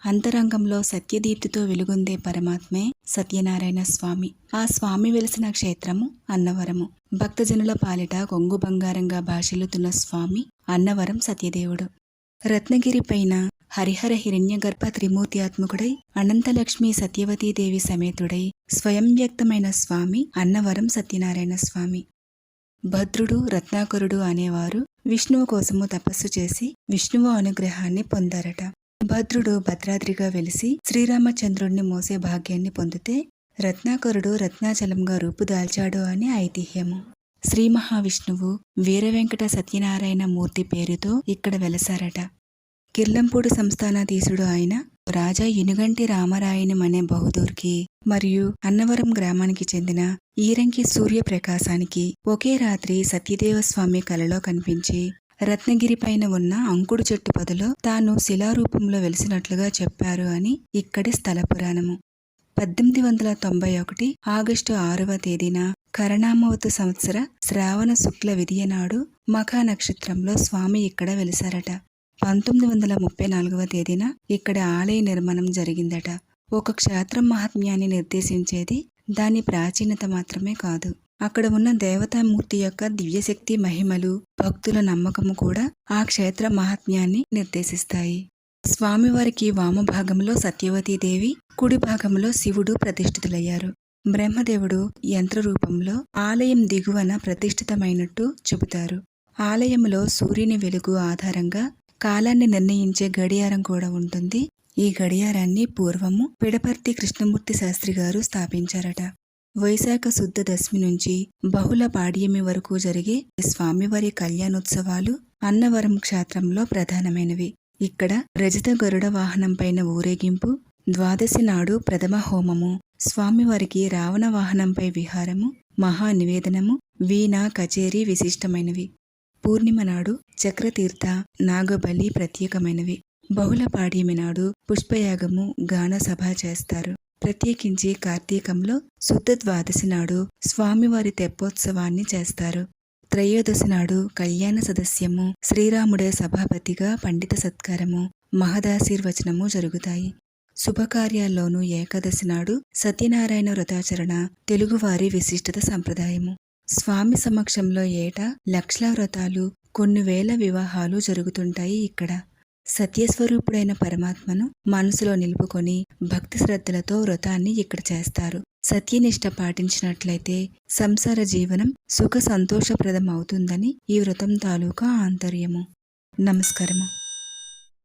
అంతరంగంలో సత్యదీప్తితో వెలుగొందే పరమాత్మే సత్యనారాయణ స్వామి. ఆ స్వామి వెలిసిన క్షేత్రము అన్నవరము. భక్తజనుల పాలిట కొంగు బంగారంగా భాషిల్లుతున్న స్వామి అన్నవరం సత్యదేవుడు. రత్నగిరి పైన హరిహర హిరణ్యగర్భ త్రిమూర్త్యాత్మకుడై అనంతలక్ష్మి సత్యవతీదేవి సమేతుడై స్వయం వ్యక్తమైన స్వామి అన్నవరం సత్యనారాయణ స్వామి. భద్రుడు రత్నాకరుడు అనేవారు విష్ణువు కోసము తపస్సు చేసి విష్ణువు అనుగ్రహాన్ని పొందారట. భద్రుడు భద్రాద్రిగా వెలిసి శ్రీరామచంద్రుణ్ణి మోసే భాగ్యాన్ని పొందితే రత్నాకరుడు రత్నాచలంగా రూపుదాల్చాడు అని ఐతిహ్యము. శ్రీ మహావిష్ణువు వీరవెంకట సత్యనారాయణ మూర్తి పేరుతో ఇక్కడ వెలసారట. కిర్లంపూడి సంస్థానాధీశుడు అయిన రాజా ఇనుగంటి రామరాయణం అనే బహదూర్కి మరియు అన్నవరం గ్రామానికి చెందిన ఈరంకి సూర్యప్రకాశానికి ఒకే రాత్రి సత్యదేవస్వామి కలలో కనిపించి రత్నగిరి పైన ఉన్న అంకుడు చెట్టు పొదలో తాను శిలారూపంలో వెలిసినట్లుగా చెప్పారు అని ఇక్కడి స్థల పురాణము. 1891 ఆగస్టు 6వ తేదీన కరణామవతు సంవత్సర శ్రావణ శుక్ల విదియ నాడు మఖా నక్షత్రంలో స్వామి ఇక్కడ వెలిసారట. 1934వ తేదీన ఇక్కడ ఆలయ నిర్మాణం జరిగిందట. ఒక క్షేత్రం మహాత్మ్యాన్ని నిర్దేశించేది దాని ప్రాచీనత మాత్రమే కాదు, అక్కడ ఉన్న దేవతామూర్తి యొక్క దివ్యశక్తి మహిమలు, భక్తుల నమ్మకము కూడా ఆ క్షేత్ర మహాత్మ్యాన్ని నిర్దేశిస్తాయి. స్వామివారికి వామభాగంలో సత్యవతీదేవి, కుడి భాగంలో శివుడు ప్రతిష్ఠితులయ్యారు. బ్రహ్మదేవుడు యంత్రరూపంలో ఆలయం దిగువన ప్రతిష్ఠితమైనట్టు చెబుతారు. ఆలయంలో సూర్యుని వెలుగు ఆధారంగా కాలాన్ని నిర్ణయించే గడియారం కూడా ఉంటుంది. ఈ గడియారాన్ని పూర్వము పిడపర్తి కృష్ణమూర్తి శాస్త్రి గారు స్థాపించారట. వైశాఖ శుద్ధ దశమి నుంచి బహుళ పాడ్యమి వరకు జరిగే స్వామివారి కళ్యాణోత్సవాలు అన్నవరం క్షేత్రంలో ప్రధానమైనవి. ఇక్కడ రజత గరుడ వాహనం పైన ఊరేగింపు, ద్వాదశి నాడు ప్రథమ హోమము, స్వామివారికి రావణ వాహనంపై విహారము, మహా నివేదనము, వీణ కచేరీ విశిష్టమైనవి. పూర్ణిమ నాడు చక్రతీర్థ నాగబలి ప్రత్యేకమైనవి. బహుళ పాడ్యమి నాడు పుష్పయాగము, గాన సభ చేస్తారు. ప్రత్యేకించి కార్తీకంలో శుద్ధ ద్వాదశి నాడు స్వామివారి తెప్పోత్సవాన్ని చేస్తారు. త్రయోదశి నాడు కళ్యాణ సదస్యము, శ్రీరాముడే సభాపతిగా పండిత సత్కారము, మహదాశీర్వచనము జరుగుతాయి. శుభకార్యాల్లోనూ ఏకాదశి నాడు సత్యనారాయణ వ్రతాచరణ తెలుగువారి విశిష్టత సంప్రదాయము. స్వామి సమక్షంలో ఏటా లక్షల వ్రతాలు, కొన్ని వేల వివాహాలు జరుగుతుంటాయి ఇక్కడ. సత్యస్వరూపుడైన పరమాత్మను మనసులో నిలుపుకొని భక్తి శ్రద్ధలతో వ్రతాన్ని ఇక్కడ చేస్తారు. సత్యనిష్ట పాటించినట్లయితే సంసార జీవనం సుఖ సంతోషప్రదం అవుతుందని ఈ వ్రతం తాలూకా ఆంతర్యము. నమస్కారము.